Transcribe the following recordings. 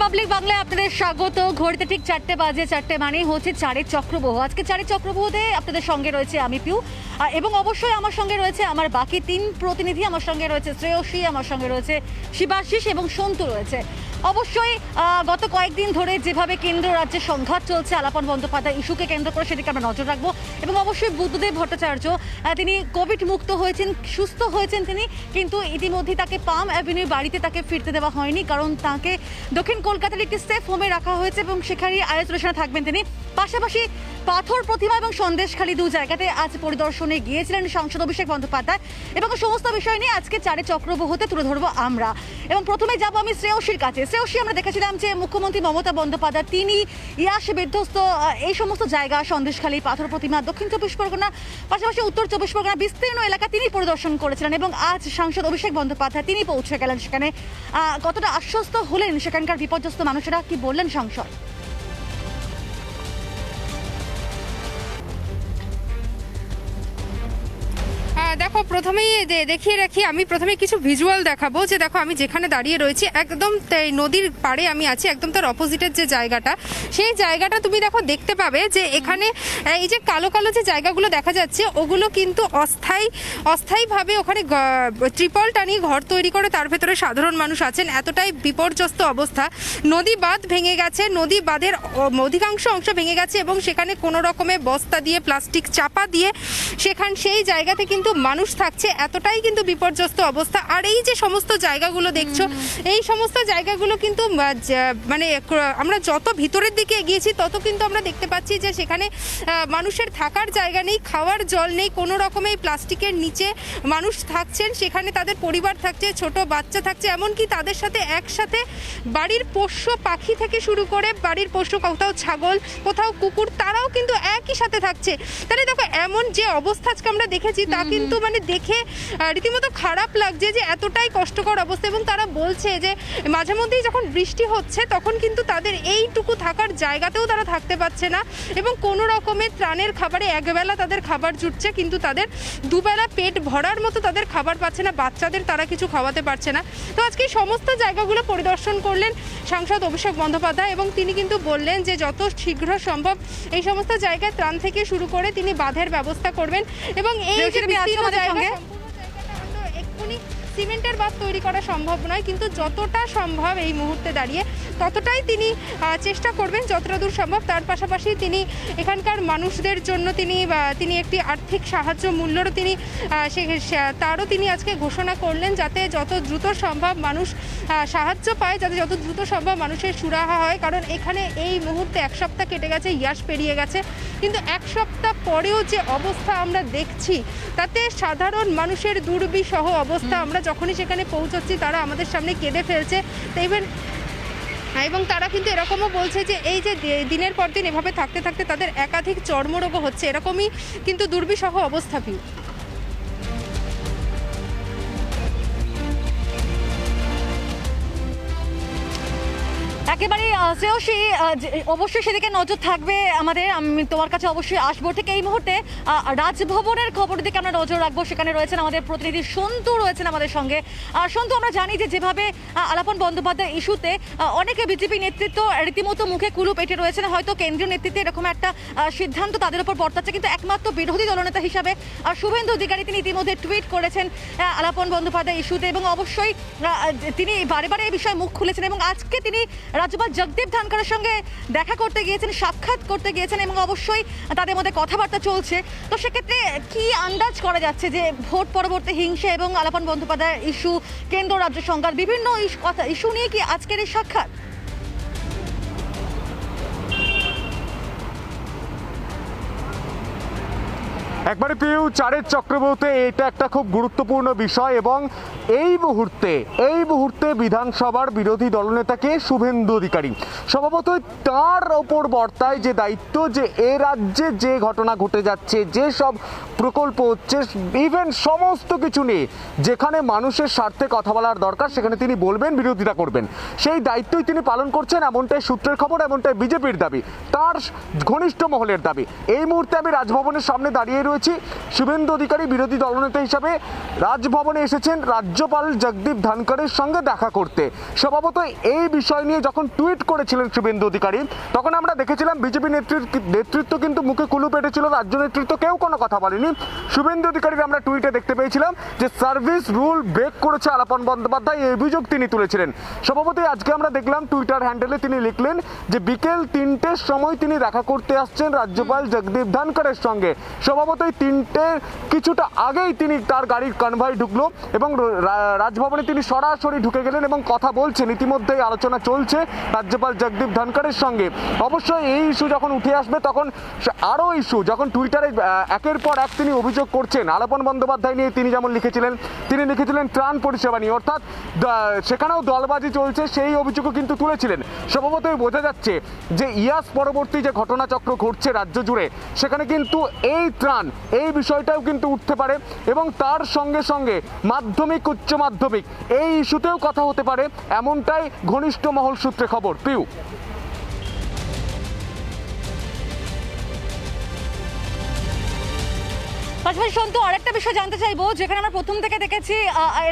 Republic বাংলায় আপনাদের স্বাগত। ঘড়িতে ঠিক 4টে বাজে, 4টে মানে হচ্ছে চারের চক্রবহ। আজকে চারের চক্রবহতে আপনাদের সঙ্গে রয়েছে আমি পিউ, এবং অবশ্যই আমার সঙ্গে রয়েছে আমার বাকি 3 প্রতিনিধি। আমার সঙ্গে রয়েছে শ্রেয়সী, আমার সঙ্গে রয়েছে শিবাশিস এবং সন্তু রয়েছে। অবশ্যই গত কয়েকদিন ধরে যেভাবে কেন্দ্র রাজ্যে সংঘাত চলছে আলাপন বন্দ্যোপাধ্যায় ইস্যুকে কেন্দ্র করে, সেদিকে আমরা নজর রাখবো। এবং অবশ্যই বুদ্ধদেব ভট্টাচার্য, তিনি কোভিড মুক্ত হয়েছেন, সুস্থ হয়েছেন তিনি, কিন্তু ইতিমধ্যেই তাকে পাম অ্যাভিনিউ বাড়িতে তাকে ফিরতে দেওয়া হয়নি, কারণ তাকে দক্ষিণ কলকাতার একটি সেফ হোমে রাখা হয়েছে এবং সেখানেই আইসোলেশনে থাকবেন তিনি। পাশাপাশি পাথর প্রতিমা এবং সন্দেশখালী 2 জায়গাতে আজ পরিদর্শনে গিয়েছিলেন সাংসদ অভিষেক বন্দ্যোপাধ্যায়, এবং সমস্ত বিষয় নিয়ে আজকে চারে চক্রবহতে তুলে ধরবো আমরা। এবং প্রথমে যাবো আমি শ্রেয়সীর কাছে। শ্রেয়সী, আমরা দেখেছিলাম যে মুখ্যমন্ত্রী মমতা বন্দ্যোপাধ্যায় তিনি ইয়াস বিধ্বস্ত এই সমস্ত জায়গা, সন্দেশখালী, পাথর প্রতিমা, দক্ষিণ 24 পরগনা, পাশাপাশি উত্তর 24 পরগনা বিস্তীর্ণ এলাকা তিনি পরিদর্শন করেছিলেন, এবং আজ সাংসদ অভিষেক বন্দ্যোপাধ্যায় তিনি পৌঁছে গেলেন সেখানে। কতটা আশ্বস্ত হলেন সেখানকার বিপর্যস্ত মানুষেরা, কি বললেন সাংসদ? দেখো, প্রথমেই দেখিয়ে রাখি, আমি প্রথমে কিছু ভিজুয়াল দেখাবো। যে দেখো, আমি যেখানে দাঁড়িয়ে রয়েছি একদম নদীর পাড়ে আমি আছি, একদম তার অপোজিটের যে জায়গাটা, সেই জায়গাটা তুমি দেখো দেখতে পাবে যে এখানে এই যে কালো কালো যে জায়গাগুলো দেখা যাচ্ছে ওগুলো কিন্তু অস্থায়ীভাবে ওখানে ট্রিপল টানিয়ে ঘর তৈরি করে তার ভেতরে সাধারণ মানুষ আছেন। এতটাই বিপর্যস্ত অবস্থা। নদী বাঁধ ভেঙে গেছে, নদী বাঁধের অধিকাংশ অংশ ভেঙে গেছে এবং সেখানে কোনো রকমের বস্তা দিয়ে প্লাস্টিক চাপা দিয়ে সেই জায়গাতে কিন্তু মানুষ থাকছে। এতটাই কিন্তু বিপর্যস্ত অবস্থা। আর এই যে সমস্ত জায়গাগুলো দেখছো, এই সমস্ত জায়গাগুলো কিন্তু মানে আমরা যত ভিতরের দিকে এগিয়েছি তত কিন্তু আমরা দেখতে পাচ্ছি যে সেখানে মানুষের থাকার জায়গা নেই, খাওয়ার জল নেই, কোনো রকমের প্লাস্টিকের নিচে মানুষ থাকছেন, সেখানে তাদের পরিবার থাকছে, ছোট বাচ্চা থাকছে, এমনকি তাদের সাথে একসাথে বাড়ির পোষ্য পাখি থেকে শুরু করে বাড়ির পোষ্য, কোথাও ছাগল, কোথাও কুকুর, তারাও কিন্তু একই সাথে থাকছে। তাহলে দেখো, এমন যে অবস্থা আজকে আমরা দেখেছি তা কিন্তু মানে দেখে রীতিমতো খারাপ লাগছে যে এতটাই কষ্টকর অবস্থা। এবং তারা বলছে যে মাঝে মধ্যেই যখন বৃষ্টি হচ্ছে তখন কিন্তু তাদের এইটুকু থাকার জায়গাতেও তারা থাকতে পারছে না, এবং কোনো রকমের ত্রাণের খাবারে একবেলা তাদের খাবার জুটছে, কিন্তু তাদের দুবেলা পেট ভরার মতো তাদের খাবার পাচ্ছে না, বাচ্চাদের তারা কিছু খাওয়াতে পারছে না। তো আজকে সমস্ত জায়গাগুলো পরিদর্শন করলেন সাংসদ অভিষেক বন্দ্যোপাধ্যায়, এবং তিনি কিন্তু বললেন যে যত শীঘ্র সম্ভব এই সমস্ত জায়গায় ত্রাণ থেকে শুরু করে তিনি বাঁধের ব্যবস্থা করবেন। এবং এই যে এক্ষুনি সিমেন্টের বাঁধ তৈরি করা সম্ভব নয়, কিন্তু যতটা সম্ভব এই মুহূর্তে দাঁড়িয়ে ততটাই তিনি চেষ্টা করবেন যতটা দূর সম্ভব। তার পাশাপাশি তিনি এখানকার মানুষদের জন্য তিনি একটি আর্থিক সাহায্য মূল্যরও তারও তিনি আজকে ঘোষণা করলেন, যাতে যত দ্রুত সম্ভব মানুষ সাহায্য পায়, যাতে যত দ্রুত সম্ভব মানুষের সুরাহা হয়। কারণ এখানে এই মুহূর্তে 1 সপ্তাহ কেটে গেছে, ইয়াস পেরিয়ে গেছে, কিন্তু 1 সপ্তাহ পরেও যে অবস্থা আমরা দেখছি তাতে সাধারণ মানুষের দুর্বিষহ অবস্থা। আমরা যখনই সেখানে পৌঁছচ্ছি তারা আমাদের সামনে কেঁদে ফেলছে। এবং তারা কিন্তু এরকমও বলছে যে এই যে দিনের পর দিন এভাবে থাকতে থাকতে তাদের একাধিক চর্মরোগও হচ্ছে, এরকমই কিন্তু দুর্বিষহ অবস্থা। একেবারে শ্রেয়সী, অবশ্যই সেদিকে নজর থাকবে আমাদের। আমি তোমার কাছে অবশ্যই আসবো। ঠিক এই মুহূর্তে রাজভবনের খবর দিকে আমরা নজর রাখবো। সেখানে রয়েছেন আমাদের প্রতিনিধি সন্তু, রয়েছেন আমাদের সঙ্গে। সন্তু, আমরা জানি যে যেভাবে আলাপন বন্দ্যোপাধ্যায় ইস্যুতে অনেকে বিজেপি নেতৃত্ব রীতিমতো মুখে কুলুপ এঁটে রয়েছেন, হয়তো কেন্দ্রীয় নেতৃত্বে এরকম একটা সিদ্ধান্ত তাদের উপর বর্তাচ্ছে, কিন্তু একমাত্র বিরোধী দলনেতা হিসাবে শুভেন্দু অধিকারী তিনি ইতিমধ্যে টুইট করেছেন আলাপন বন্দ্যোপাধ্যায় ইস্যুতে, এবং অবশ্যই তিনি বারে বারে এই বিষয়ে মুখ খুলেছেন। এবং আজকে তিনি রাজ্যপাল জগদীপ ধনখড়ের সঙ্গে দেখা করতে গিয়েছেন, সাক্ষাৎ করতে গিয়েছেন, এবং অবশ্যই তাদের মধ্যে কথাবার্তা চলছে। তো সেক্ষেত্রে কি আন্দাজ করা যাচ্ছে যে ভোট পরবর্তী হিংসা এবং আলাপন বন্দ্যোপাধ্যায় ইস্যু, কেন্দ্র রাজ্য সংঘাত, বিভিন্ন ইস্যু নিয়ে কি আজকের এই সাক্ষাৎ? একবারে পিউ, চারের চক্রবর্তী এটা একটা খুব গুরুত্বপূর্ণ বিষয়, এবং এই মুহূর্তে বিধানসভার বিরোধী দলনেতাকে শুভেন্দু অধিকারী স্বভাবতই তার ওপর বর্তায় যে দায়িত্ব, যে এ রাজ্যে যে ঘটনা ঘটে যাচ্ছে, যে সব প্রকল্প হচ্ছে, ইভেন সমস্ত কিছু নিয়ে যেখানে মানুষের স্বার্থে কথা বলার দরকার সেখানে তিনি বলবেন, বিরোধিতা করবেন, সেই দায়িত্বই তিনি পালন করছেন। এমনটাই সূত্রের খবর, এমনটাই বিজেপির দাবি, তার ঘনিষ্ঠ মহলের দাবি। এই মুহূর্তে আমি রাজভবনের সামনে দাঁড়িয়ে রয়েছি। শুভেন্দু অধিকারী বিরোধী দলনেতা হিসাবে রাজভবনে এসেছেন রাজ্যপাল জগদীপ ধনখড়ের সঙ্গে দেখা করতে। স্বভাবতই এই বিষয় নিয়ে যখন টুইট করেছিলেন শুভেন্দু অধিকারী, তখন আমরা দেখেছিলাম বিজেপি নেতৃত্ব কিন্তু মুখে কুলু পেটেছিল, রাজ্য নেতৃত্ব কেউ কোনো কথা বলেনি। শুভেন্দু অধিকারীর আমরা টুইটে দেখতে পেয়েছিলাম যে সার্ভিস রুল ব্রেক করেছে আলাপন বন্দ্যোপাধ্যায়, এই অভিযোগ তিনি তুলেছিলেন। স্বভাবতই আজকে আমরা দেখলাম টুইটার হ্যান্ডেলে তিনি লিখলেন যে বিকেল 3টের সময় তিনি দেখা করতে আসছেন রাজ্যপাল জগদীপ ধনখড়ের সঙ্গে। স্বভাবতই 3টের কিছুটা আগেই তিনি তার গাড়ির কনভয় ঢুকলো এবং রাজভবনে তিনি সরাসরি ঢুকে গেলেন এবং কথা বলছেন। ইতিমধ্যেই আলোচনা চলছে রাজ্যপাল জগদীপ ধনখড়ের সঙ্গে। অবশ্যই এই ইস্যু যখন উঠে আসবে তখন আরও ইস্যু, যখন টুইটারে একের পর এক তিনি অভিযোগ করছেন আলাপন বন্দ্যোপাধ্যায় নিয়ে, তিনি যেমন লিখেছিলেন ত্রাণ পরিষেবা নিয়ে, অর্থাৎ সেখানেও দলবাজি চলছে, সেই অভিযোগও কিন্তু তুলেছিলেন। স্বভাবতই বোঝা যাচ্ছে যে ইয়াস পরবর্তী যে ঘটনাচক্র ঘটছে রাজ্য জুড়ে, সেখানে কিন্তু এই ত্রাণ এই বিষয়টাও কিন্তু উঠতে পারে এবং তার সঙ্গে সঙ্গে মাধ্যমিক উচ্চ মাধ্যমিক এই ইস্যুতেও কথা হতে পারে, এমনটাই ঘনিষ্ঠ মহল সূত্রে খবর। পিউ। পাশাপাশি সন্তু আরেকটা বিষয় জানতে চাইবো, যেখানে আমরা প্রথম থেকে দেখেছি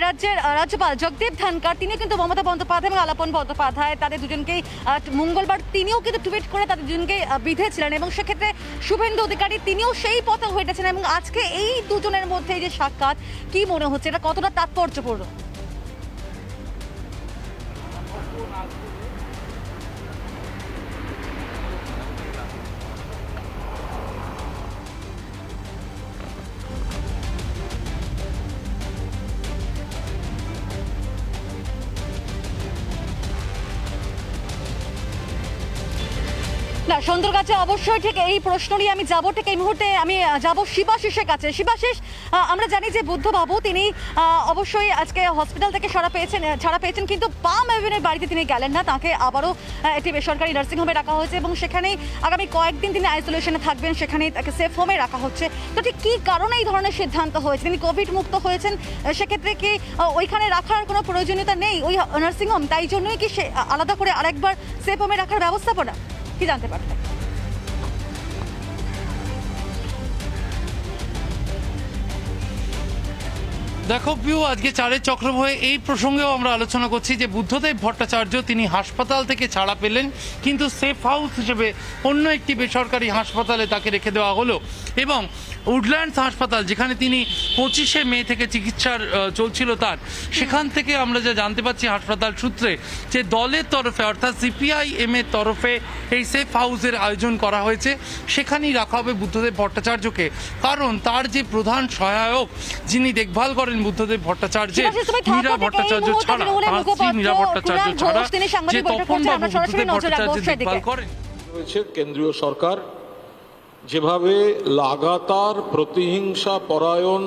রাজ্যের রাজ্যপাল জগদীপ ধনখড় তিনি কিন্তু মমতা বন্দ্যোপাধ্যায় এবং আলাপন বন্দ্যোপাধ্যায় তাদের দুজনকেই মঙ্গলবার তিনিও কিন্তু টুইট করে তাদের দুজনকে বিঁধেছিলেন এবং সেক্ষেত্রে শুভেন্দু অধিকারী তিনিও সেই পথে হেঁটেছেন এবং আজকে এই দুজনের মধ্যে যে সাক্ষাৎ, কি মনে হচ্ছে এটা কতটা তাৎপর্যপূর্ণ? না, সন্ধ্যর কাছে অবশ্যই ঠিক এই প্রশ্ন নিয়ে আমি যাবো, ঠিক এই মুহূর্তে আমি যাব শিবাশিসের কাছে। শিবাশিস, আমরা জানি যে বুদ্ধবাবু তিনি অবশ্যই আজকে হসপিটাল থেকে ছাড়া পেয়েছেন, কিন্তু পাম এভিনিউর বাড়িতে তিনি গেলেন না, তাকে আবারও একটি বেসরকারি নার্সিংহোমে রাখা হয়েছে এবং সেখানেই আগামী কয়েকদিন তিনি আইসোলেশনে থাকবেন, সেখানেই তাকে সেফ হোমে রাখা হচ্ছে। তো ঠিক কী কারণে এই ধরনের সিদ্ধান্ত হয়েছে? তিনি কোভিড মুক্ত হয়েছেন, সেক্ষেত্রে কি ওইখানে রাখার কোনো প্রয়োজনীয়তা নেই ওই নার্সিংহোম, তাই জন্যই কি সে আলাদা করে আরেকবার সেফ হোমে রাখার ব্যবস্থাপনা কি জানতে পারতেন? দেখো পিউ, আজকে চারের চক্রবাহে এই প্রসঙ্গেও আমরা আলোচনা করছি যে বুদ্ধদেব ভট্টাচার্য তিনি হাসপাতাল থেকে ছাড়া পেলেন, কিন্তু সেফ হাউস হিসেবে অন্য একটি বেসরকারি হাসপাতালে তাকে রেখে দেওয়া হলো এবং উডল্যান্ডস হাসপাতাল, যেখানে তিনি 25শে মে থেকে চিকিৎসার চলছিল তার, সেখান থেকে আমরা যা জানতে পারছি হাসপাতাল সূত্রে যে দলের তরফে অর্থাৎ CPIM এর তরফে এই সেফ হাউসের আয়োজন করা হয়েছে, সেখানেই রাখা হবে বুদ্ধদেব ভট্টাচার্যকে। কারণ তার যে প্রধান সহায়ক যিনি দেখভাল করেন বুদ্ধদেব ভট্টাচার্যের, মীরা ভট্টাচার্য ছাড়া, তার স্ত্রী মীরা ভট্টাচার্য ছাড়া যে তপনবাবু বুদ্ধদেব ভট্টাচার্য দেখভাল করেন। কেন্দ্রীয় সরকার যেভাবে লাগাতার প্রতিহিংসা পরায়ণ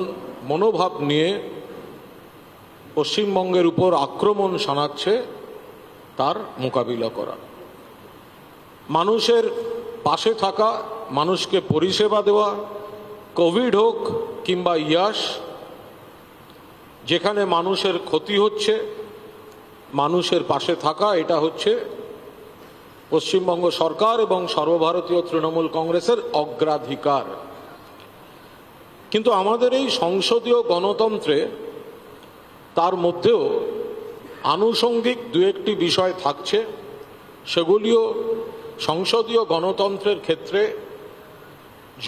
মনোভাব নিয়ে পশ্চিমবঙ্গের উপর আক্রমণ শানাচ্ছে, তার মোকাবিলা করা, মানুষের পাশে থাকা, মানুষকে পরিষেবা দেওয়া, কোভিড হোক কিংবা ইয়াস, যেখানে মানুষের ক্ষতি হচ্ছে মানুষের পাশে থাকা, এটা হচ্ছে পশ্চিমবঙ্গ সরকার এবং সর্বভারতীয় তৃণমূল কংগ্রেসের অগ্রাধিকার। কিন্তু আমাদের এই সংসদীয় গণতন্ত্রে তার মধ্যেও আনুষঙ্গিক দু একটি বিষয় থাকছে, সেগুলিও সংসদীয় গণতন্ত্রের ক্ষেত্রে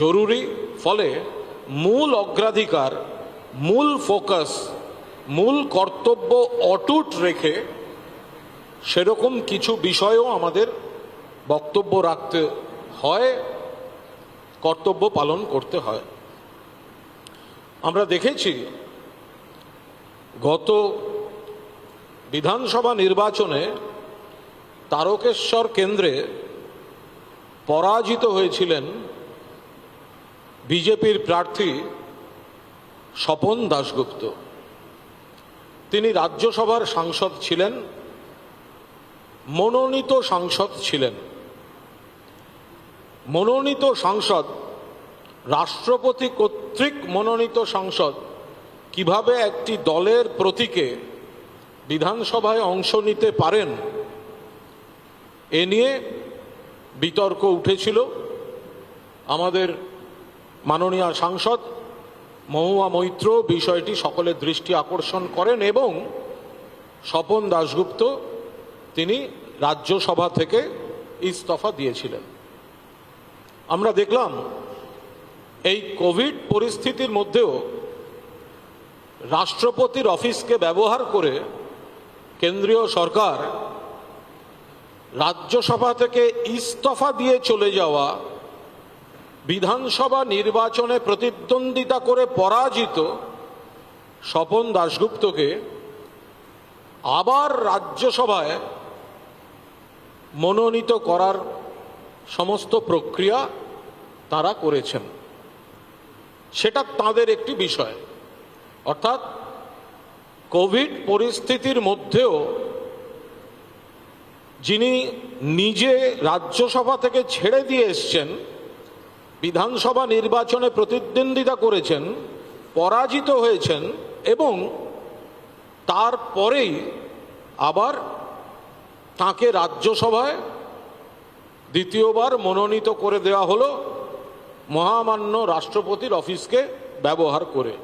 জরুরি। ফলে মূল অগ্রাধিকার, মূল ফোকাস, মূল কর্তব্য অটুট রেখে সেরকম কিছু বিষয়ও আমাদের বক্তব্য রাখতে হয়, কর্তব্য পালন করতে হয়। আমরা দেখেছি গত বিধানসভা নির্বাচনে তারকেশ্বর কেন্দ্রে পরাজিত হয়েছিলেন বিজেপির প্রার্থী স্বপন দাশগুপ্ত। তিনি রাজ্যসভার সাংসদ ছিলেন, মনোনীত সাংসদ ছিলেন। মনোনীত সাংসদ, রাষ্ট্রপতি কর্তৃক মনোনীত সাংসদ কিভাবে একটি দলের প্রতীকে বিধানসভায় অংশ নিতে পারেন, এ নিয়ে বিতর্ক উঠেছিল। আমাদের মাননীয় সাংসদ মহুয়া মৈত্র বিষয়টি সকলের দৃষ্টি আকর্ষণ করেন এবং স্বপন দাশগুপ্ত তিনি রাজ্যসভা থেকে ইস্তফা দিয়েছিলেন। আমরা দেখলাম এই কোভিড পরিস্থিতির মধ্যেও রাষ্ট্রপতির অফিসকে ব্যবহার করে কেন্দ্রীয় সরকার রাজ্যসভা থেকে ইস্তফা দিয়ে চলে যাওয়া, বিধানসভা নির্বাচনে প্রতিদ্বন্দ্বিতা করে পরাজিত স্বপন দাশগুপ্তকে আবার রাজ্যসভায় মনোনীত করার সমস্ত প্রক্রিয়া তারা করেছেন। সেটা তাদের একটি বিষয়। অর্থাৎ কোভিড পরিস্থিতির মধ্যেও যিনি নিজে রাজ্যসভা থেকে ছেড়ে দিয়ে এসছেন, বিধানসভা নির্বাচনে প্রতিদ্বন্দ্বিতা করেছেন, পরাজিত হয়েছেন এবং তারপরেই আবার তাকে রাজ্যসভায় দ্বিতীয়বার মনোনীত করে দেওয়া হলো মহামান্য রাষ্ট্রপতির অফিসকে ব্যবহার করে।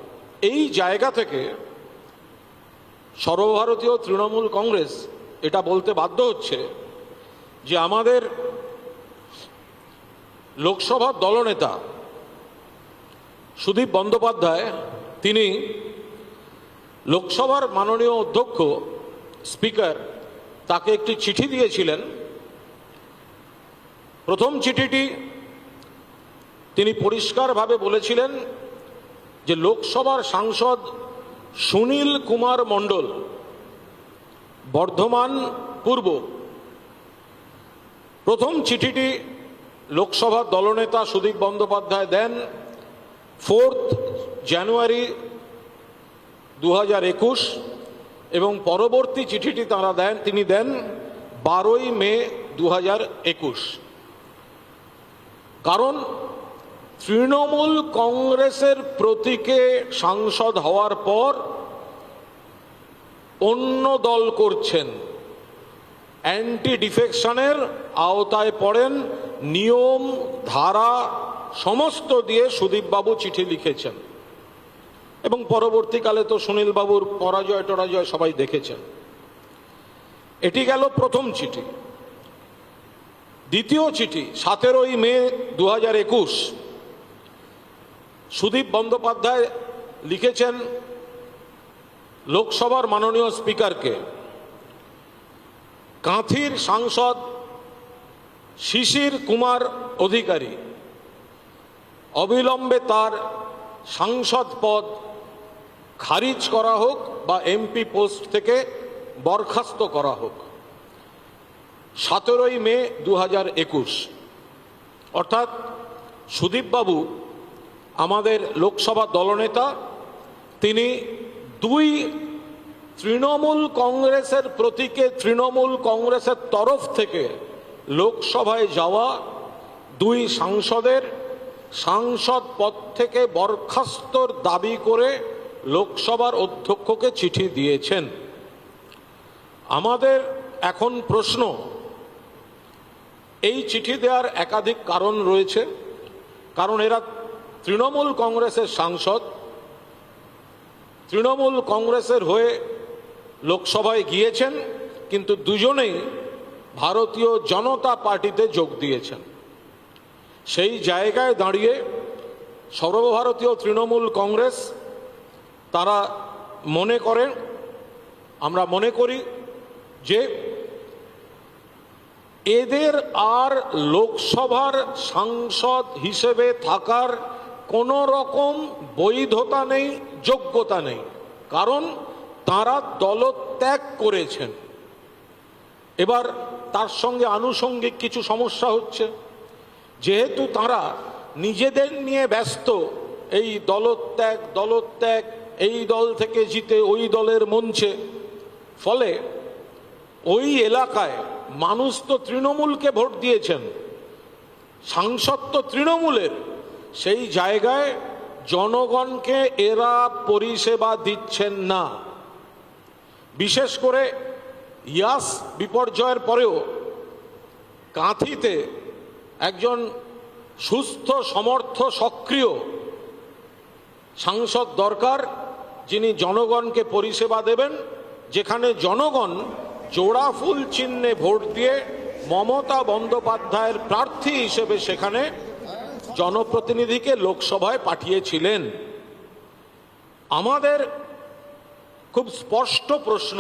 এই জায়গা থেকে সর্বভারতীয় তৃণমূল কংগ্রেস এটা বলতে বাধ্য হচ্ছে যে আমাদের লোকসভার দলনেতা সুদীপ বন্দ্যোপাধ্যায় তিনি লোকসভার মাননীয় অধ্যক্ষ স্পিকার তাকে একটি চিঠি দিয়েছিলেন। প্রথম চিঠিটি তিনি পরিষ্কারভাবে বলেছিলেন যে লোকসভার সাংসদ সুনীল কুমার মণ্ডল বর্ধমান পূর্ব, প্রথম চিঠিটি লোকসভার দলনেতা সুদীপ বন্দ্যোপাধ্যায় দেন 4 জানুয়ারি 2021 এবং পরবর্তী চিঠিটি তিনি দেন 12 মে 2021। কারণ তৃণমূল কংগ্রেসের প্রতীকে সাংসদ হওয়ার পর অন্য দল করছেন, অ্যান্টি ডিফেকশনের আওতায় পড়েন, নিয়ম ধারা সমস্ত দিয়ে সুদীপবাবু চিঠি লিখেছেন এবং পরবর্তীকালে তো সুনীলবাবুর পরাজয় টরাজয় সবাই দেখেছেন। এটি গেল প্রথম চিঠি। দ্বিতীয় চিঠি 17 মে 2021 সুদীপ বন্দ্যোপাধ্যায় লিখেছেন লোকসভার মাননীয় স্পিকারকে, কাঁথির সাংসদ শিশির কুমার অধিকারী অবিলম্বে তার সাংসদ পদ খারিজ করা হোক বা এমপি পোস্ট থেকে বরখাস্ত করা হোক। 17 মে 2021। অর্থাৎ সুদীপবাবু আমাদের লোকসভা দলনেতা, তিনি 2 তৃণমূল কংগ্রেসের প্রতীকে তৃণমূল কংগ্রেসের তরফ থেকে লোকসভায় যাওয়া 2 সাংসদের সাংসদ পদ থেকে বরখাস্তর দাবি করে লোকসভার অধ্যক্ষকে চিঠি দিয়েছেন। আমাদের এখন প্রশ্ন, এই চিঠি দেওয়ার একাধিক কারণ রয়েছে। কারণ এরা তৃণমূল কংগ্রেসের সাংসদ, তৃণমূল কংগ্রেসের হয়ে লোকসভায় গিয়েছেন, কিন্তু দুজনেই ভারতীয় জনতা পার্টিতে যোগ দিয়েছেন। সেই জায়গায় দাঁড়িয়ে সর্বভারতীয় তৃণমূল কংগ্রেস তারা মনে করেন, আমরা মনে করি যে এদের আর লোকসভার সাংসদ হিসেবে থাকার কোনো রকম বৈধতা নেই, যোগ্যতা নেই। কারণ তারা দলত্যাগ করেছেন। এবার তার সঙ্গে আনুষঙ্গিক কিছু সমস্যা হচ্ছে। যেহেতু তারা নিজেদের নিয়ে ব্যস্ত, এই দলত্যাগ, এই দল থেকে জিতে ওই দলের মঞ্চে, ফলে ওই এলাকায় মানুষ তো তৃণমূলকে ভোট দিয়েছেন, সাংসদ তো তৃণমূলের, সেই জায়গায় জনগণকে এরা পরিষেবা দিচ্ছেন না। বিশেষ করে ইয়াস বিপর্যয়ের পরেও কাঁথিতে একজন সুস্থ, সমর্থ, সক্রিয় সাংসদ দরকার, যিনি জনগণকে পরিষেবা দেবেন, যেখানে জনগণ জোড়া ফুল চিহ্নে ভোট দিয়ে মমতা বন্দ্যোপাধ্যায়ের প্রার্থী হিসেবে সেখানে জনপ্রতিনিধিকে লোকসভায় পাঠিয়েছিলেন। আমাদের খুব স্পষ্ট প্রশ্ন,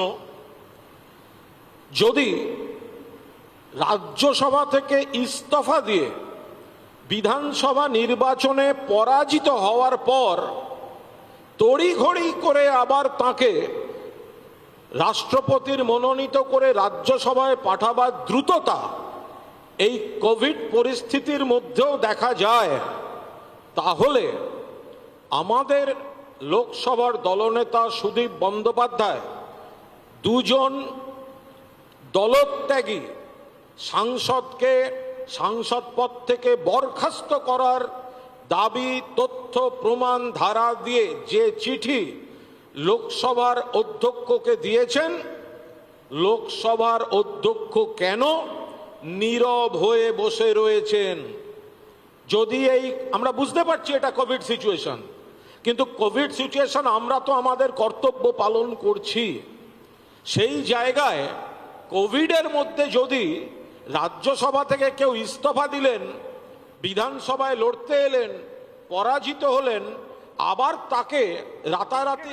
যদি রাজ্যসভা থেকে ইস্তফা দিয়ে বিধানসভা নির্বাচনে পরাজিত হওয়ার পর তড়িঘড়ি করে আবার তাকে রাষ্ট্রপতির মনোনীত করে রাজ্যসভায় পাঠাবার দ্রুততা এই কোভিড পরিস্থিতির মধ্যেও দেখা যায়, তাহলে আমাদের লোকসভার দলনেতা সুদীপ বন্দ্যোপাধ্যায় দুজন দলত্যাগী সাংসদকে সাংসদ পদ থেকে বরখাস্ত করার দাবি, তথ্য প্রমাণ ধারা দিয়ে যে চিঠি লোকসভার অধ্যক্ষকে দিয়েছেন, লোকসভার অধ্যক্ষ কেন নীরব হয়ে বসে রয়েছেন? যদি আমরা বুঝতে পারছি এটা কোভিড সিচুয়েশন, কিন্তু কোভিড সিচুয়েশন আমরা তো আমাদের কর্তব্য পালন করছি। সেই জায়গায় কোভিডের মধ্যে যদি রাজ্যসভা থেকে কেউ ইস্তফা দিলেন, বিধানসভায় লড়তে এলেন, পরাজিত হলেন, আবার তাকে রাতারাতি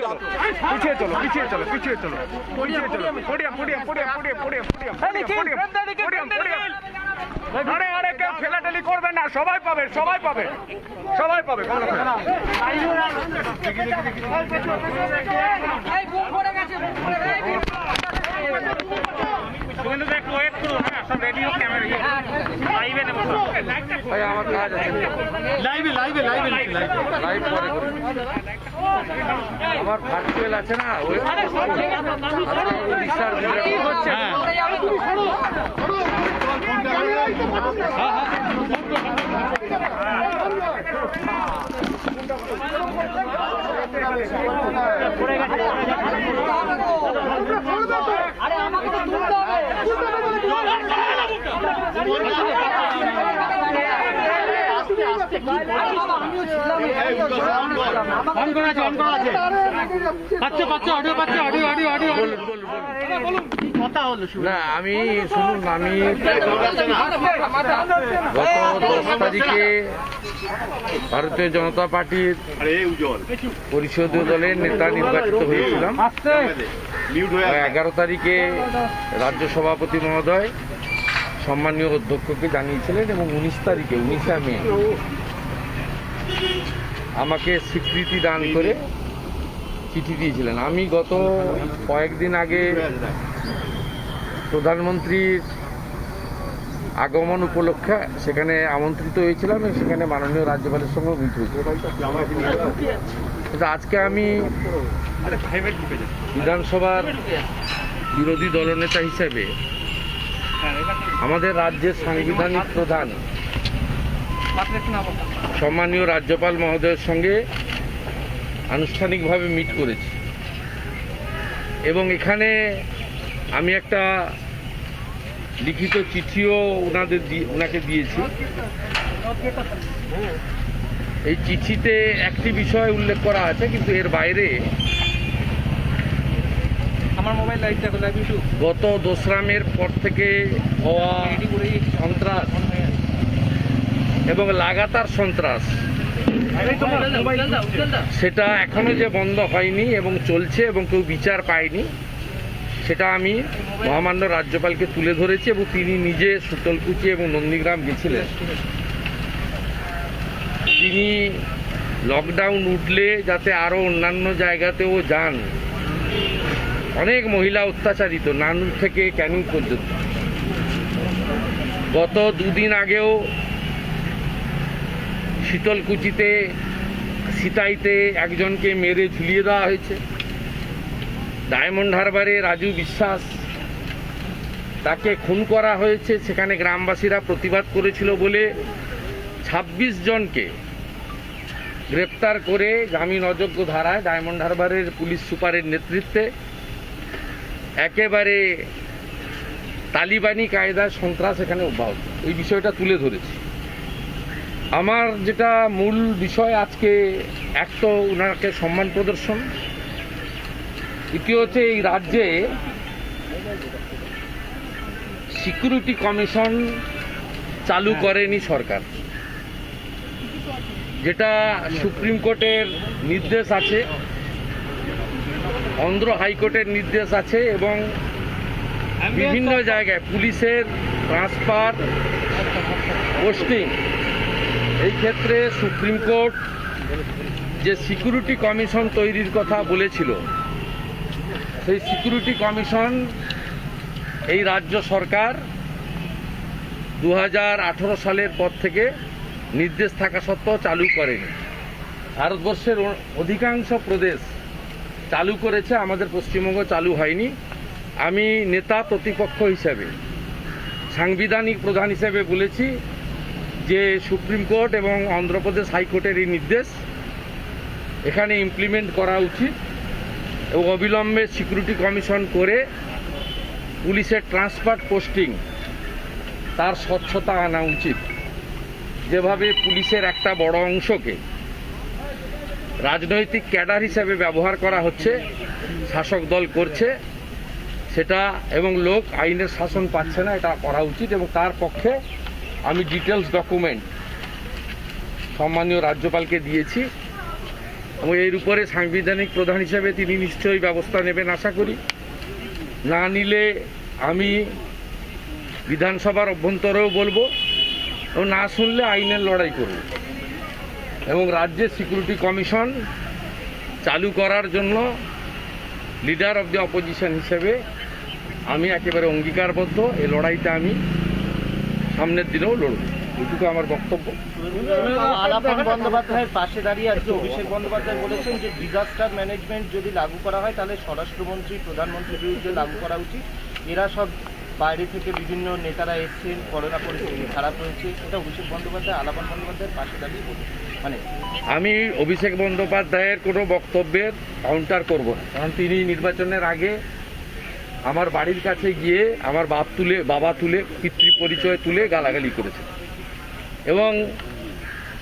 পিছিয়ে চলো পিছিয়ে চলো পিছিয়ে চলো পিছিয়ে চলো podium podium podium podium podium podium আরে আরে কেউ ঠেলাঠেলি করবে না, সবাই পাবে সবাই পাবে সবাই পাবে। একটু ওয়েট করুন, হ্যাঁ সব রেডিও ক্যামেরা লাইভে নেব, ভাই আমার কাজ আছে, লাইভে লাইভে লাইভে লাইভ করে আমার ভার্চুয়াল আছে না, ওই উড়িষ্যার হচ্ছে। আরে আমাকে তো তুলতে হবে। না আমি শুনুন, আমি গত 10 তারিখে ভারতীয় জনতা পার্টির পরিষদীয় দলের নেতা নির্বাচিত হয়েছিলাম। 11 তারিখে রাজ্য সভাপতি মহোদয় সম্মানীয় অধ্যক্ষকে জানিয়েছিলেন এবং 19শে মে আমাকে স্বীকৃতি দান করে চিঠি দিয়েছিলেন। আমি গত কয়েকদিন আগে প্রধানমন্ত্রীর আগমন উপলক্ষে সেখানে আমন্ত্রিত হয়েছিলাম এবং সেখানে মাননীয় রাজ্যপালের সঙ্গে মিলিত হয়েছিল। কিন্তু আজকে আমি বিধানসভার বিরোধী দলনেতা হিসেবে আমাদের রাজ্যের সাংবিধানিক প্রধান সম্মানীয় রাজ্যপাল মহোদয়ের সঙ্গে আনুষ্ঠানিকভাবে মিট করেছি এবং এখানে আমি একটা লিখিত চিঠিও ওনাকে দিয়েছি। এই চিঠিতে একটি বিষয় উল্লেখ করা আছে, কিন্তু এর বাইরে আমার মোবাইল লাইটটা গত 2রা মের পর থেকে হওয়া সন্ত্রাস এবং লাগাতার সন্ত্রাস, সেটা এখনো যে বন্ধ হয়নি এবং চলছে এবং কেউ বিচার পায়নি, সেটা আমি মহামান্য রাজ্যপালকে তুলে ধরেছি এবং তিনি নিজে শীতলকুচি এবং নন্দীগ্রাম গেছিলেন। তিনি লকডাউন উঠলে যাতে আরও অন্যান্য জায়গাতেও যান। অনেক মহিলা অত্যাচারিত, নানুর থেকে ক্যানিং পর্যন্ত। গত 2 দিন আগেও শীতলকুচিতে সিতাইতে একজনকে মেরে ঝুলিয়ে দেওয়া হয়েছে। ডায়মন্ড হারবারে রাজু বিশ্বাস, তাকে খুন করা হয়েছে। সেখানে গ্রামবাসীরা প্রতিবাদ করেছিল বলে 26 জনকে গ্রেপ্তার করে জামিন অযোগ্য ধারায় ডায়মন্ড হারবারের পুলিশ সুপারের নেতৃত্বে একেবারে তালিবানি কায়দায় সন্ত্রাস এখানে অব্যাহত। এই বিষয়টা তুলে ধরেছি। আমার যেটা মূল বিষয় আজকে, এক তো ওনাকে সম্মান প্রদর্শন, দ্বিতীয় হচ্ছে এই রাজ্যে সিকিউরিটি কমিশন চালু করেনি সরকার, যেটা সুপ্রিম কোর্টের নির্দেশ আছে, অন্ধ্র হাইকোর্টের নির্দেশ আছে এবং বিভিন্ন জায়গায় পুলিশের ট্রান্সফার, পোস্টিং, এই ক্ষেত্রে সুপ্রিম কোর্ট যে সিকিউরিটি কমিশন তৈরির কথা বলেছিল, সেই সিকিউরিটি কমিশন এই রাজ্য সরকার 2018 সালের পর থেকে নির্দেশ থাকা সত্ত্বেও চালু করেনি। ভারতবর্ষের অধিকাংশ প্রদেশ চালু করেছে, আমাদের পশ্চিমবঙ্গ চালু হয়নি। আমি নেতা প্রতিপক্ষ হিসাবে, সাংবিধানিক প্রধান হিসেবে বলেছি যে সুপ্রিম কোর্ট এবং অন্ধ্রপ্রদেশ হাইকোর্টের এই নির্দেশ এখানে ইমপ্লিমেন্ট করা উচিত এবং অবিলম্বে সিকিউরিটি কমিশন করে পুলিশের ট্রান্সফার পোস্টিং তার স্বচ্ছতা আনা উচিত। যেভাবে পুলিশের একটা বড় অংশকে রাজনৈতিক ক্যাডার হিসেবে ব্যবহার করা হচ্ছে, শাসক দল করছে সেটা, এবং লোক আইনের শাসন পাচ্ছে না, এটা করা উচিত। এবং তার পক্ষে আমি ডিটেলস ডকুমেন্ট সম্মানীয় রাজ্যপালকে দিয়েছি এবং এর উপরে সাংবিধানিক প্রধান হিসেবে তিনি নিশ্চয়ই ব্যবস্থা নেবেন আশা করি। না নিলে আমি বিধানসভার অভ্যন্তরেও বলবো এবং না শুনলে আইনের লড়াই করব এবং রাজ্যের সিকিউরিটি কমিশন চালু করার জন্য লিডার অফ দ্য অপোজিশন হিসেবে আমি একেবারে অঙ্গীকারবদ্ধ। এই লড়াইটা আমি সামনের দিনেও লড়ব, এটুকু আমার বক্তব্য। আলাপন বন্দ্যোপাধ্যায়ের পাশে দাঁড়িয়ে আজকে অভিষেক বন্দ্যোপাধ্যায় বলেছেন যে ডিজাস্টার ম্যানেজমেন্ট যদি লাগু করা হয় তাহলে স্বরাষ্ট্রমন্ত্রী, প্রধানমন্ত্রীর বিরুদ্ধে লাগু করা উচিত। এরা সব বাইরে থেকে বিভিন্ন নেতারা এসছেন, করোনা পরিস্থিতি খারাপ হয়েছে, এটা অভিষেক বন্দ্যোপাধ্যায় আলাপন বন্দ্যোপাধ্যায়ের পাশে দাঁড়িয়ে বলেছেন। মানে আমি অভিষেক বন্দ্যোপাধ্যায়ের কোনো বক্তব্যের কাউন্টার করব না, কারণ তিনি নির্বাচনের আগে আমার বাড়ির কাছে গিয়ে আমার বাবা তুলে পিতৃ পরিচয় তুলে গালাগালি করেছে এবং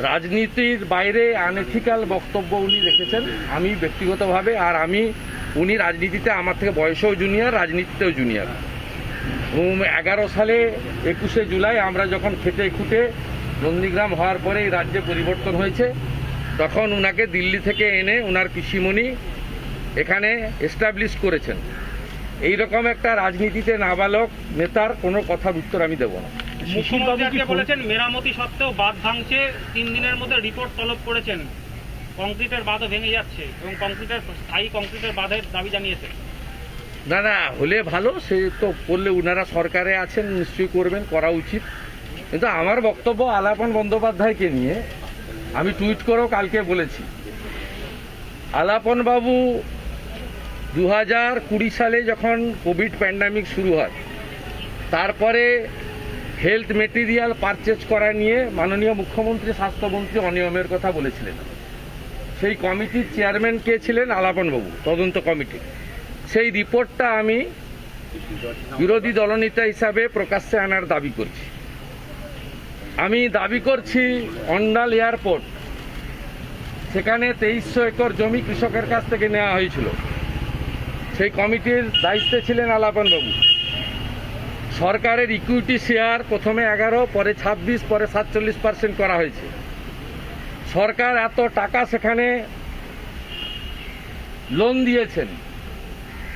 রাজনীতির বাইরে আনএথিক্যাল বক্তব্য উনি রেখেছেন। আমি ব্যক্তিগতভাবে, আর উনি রাজনীতিতে আমার থেকে বয়সেও জুনিয়র, রাজনীতিতেও জুনিয়র। 11 সালে 21শে জুলাই আমরা যখন খেটে খুঁটে নন্দীগ্রাম হওয়ার পরে এই রাজ্যে পরিবর্তন হয়েছে, তখন উনাকে দিল্লি থেকে এনে উনার পিসিমণি এখানে এস্টাবলিশ করেছেন। এইরকম একটা রাজনীতিতে নাবালক নেতার কোনো কথার উত্তর আমি দেব না। মুখ্যমন্ত্রী বলেছেন মেরামতি সত্ত্বেও বাঁধ ভাঙছে, 3 দিনের মধ্যে রিপোর্ট তলব করেছেন, কংক্রিটের বাঁধও ভেঙে যাচ্ছে এবং স্থায়ী কংক্রিটের বাঁধের দাবি জানিয়েছে। না হলে ভালো, সে তো করলে উনারা সরকারে আছেন, নিশ্চয়ই করবেন, করা উচিত। কিন্তু আমার বক্তব্য আলাপন বন্দ্যোপাধ্যায়কে নিয়ে আমি টুইট করেও কালকে বলেছি, আলাপন বাবু 2020 সালে যখন কোভিড প্যান্ডামিক শুরু হয়, তারপরে হেলথ মেটেরিয়াল পারচেজ করা নিয়ে মাননীয় মুখ্যমন্ত্রী, স্বাস্থ্যমন্ত্রী অনিয়মের কথা বলেছিলেন। সেই কমিটির চেয়ারম্যান কে ছিলেন? আলাপন বাবু, তদন্ত কমিটি। সেই রিপোর্টটা আমি বিরোধী দলনেতা হিসাবে প্রকাশ্যে আনার দাবি করছি। আমি দাবি করছি অন্ডাল এয়ারপোর্ট, সেখানে 2300 একর জমি কৃষকের কাছ থেকে নেওয়া হয়েছিল, সেই কমিটির দায়িত্বে ছিলেন আলাপন বাবু। সরকারের ইকুইটি শেয়ার প্রথমে 11, পরে 26, পরে 47% করা হয়েছে। সরকার এত টাকা সেখানে লোন দিয়েছেন,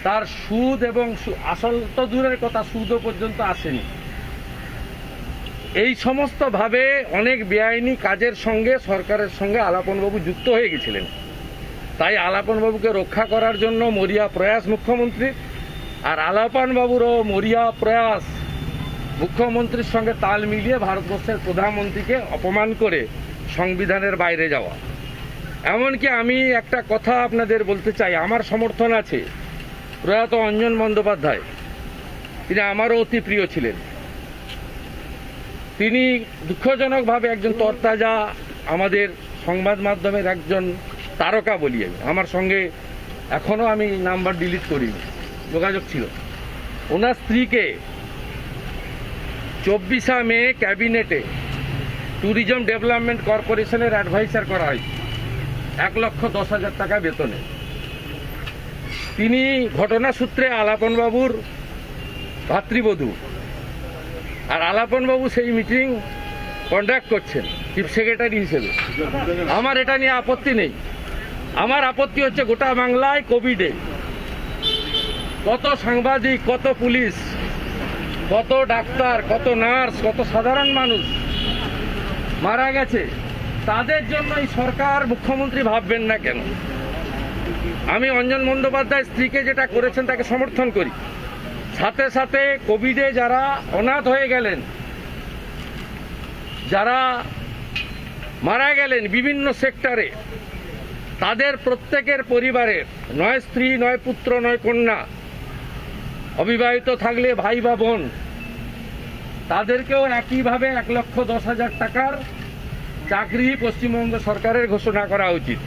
তার সুদ এবং আসল তো দূরের কথা, সুদও পর্যন্ত আসেনি। এই সমস্ত ভাবে অনেক বেআইনি কাজের সঙ্গে সরকারের সঙ্গে আলাপনবাবু যুক্ত হয়ে গেছিলেন। তাই আলাপনবাবুকে রক্ষা করার জন্য মরিয়া প্রয়াস মুখ্যমন্ত্রী, আর আলাপনবাবুরও মরিয়া প্রয়াস মুখ্যমন্ত্রীর সঙ্গে তাল মিলিয়ে ভারতবর্ষের প্রধানমন্ত্রীকে অপমান করে সংবিধানের বাইরে যাওয়া। এমনকি আমি একটা কথা আপনাদের বলতে চাই, আমার সমর্থন আছে প্রয়াত অঞ্জন বন্দ্যোপাধ্যায়, তিনি আমারও অতি প্রিয় ছিলেন। তিনি দুঃখজনকভাবে একজন তরতাজা আমাদের সংবাদ মাধ্যমের একজন তারকা বলি আমি, আমার সঙ্গে এখনও আমি নাম্বার ডিলিট করিনি, যোগাযোগ ছিল। ওনার স্ত্রীকে 24শে মে ক্যাবিনেটে ট্যুরিজম ডেভেলপমেন্ট কর্পোরেশনের অ্যাডভাইসার করা হয়েছে 1,10,000 টাকা বেতনে। তিনি ঘটনাসূত্রে আলাপনবাবুর ভাতৃবধূ, আর আলাপনবাবু সেই মিটিং কন্ডাক্ট করছেন চিফ সেক্রেটারি হিসেবে। আমার এটা নিয়ে আপত্তি নেই। আমার আপত্তি হচ্ছে গোটা বাংলায় কোভিডে কত সাংবাদিক, কত পুলিশ, কত ডাক্তার, কত নার্স, কত সাধারণ মানুষ মারা গেছে। তাদের জন্য এই সরকার, মুখ্যমন্ত্রী ভাববেন না কেন? আমি অঞ্জন বন্দ্যোপাধ্যায় স্ত্রীকে যেটা করেছেন তাকে সমর্থন করি। সাথে সাথে কোভিডে যারা অনাথ হয়ে গেলেন, যারা মারা গেলেন বিভিন্ন সেক্টরে, তাদের প্রত্যেকের পরিবারের নয় স্ত্রী, নয় পুত্র, নয় কন্যা, অবিবাহিত থাকলে ভাই বা বোন, তাদেরকেও একইভাবে 1,10,000 টাকার চাকরি পশ্চিমবঙ্গ সরকারের ঘোষণা করা উচিত।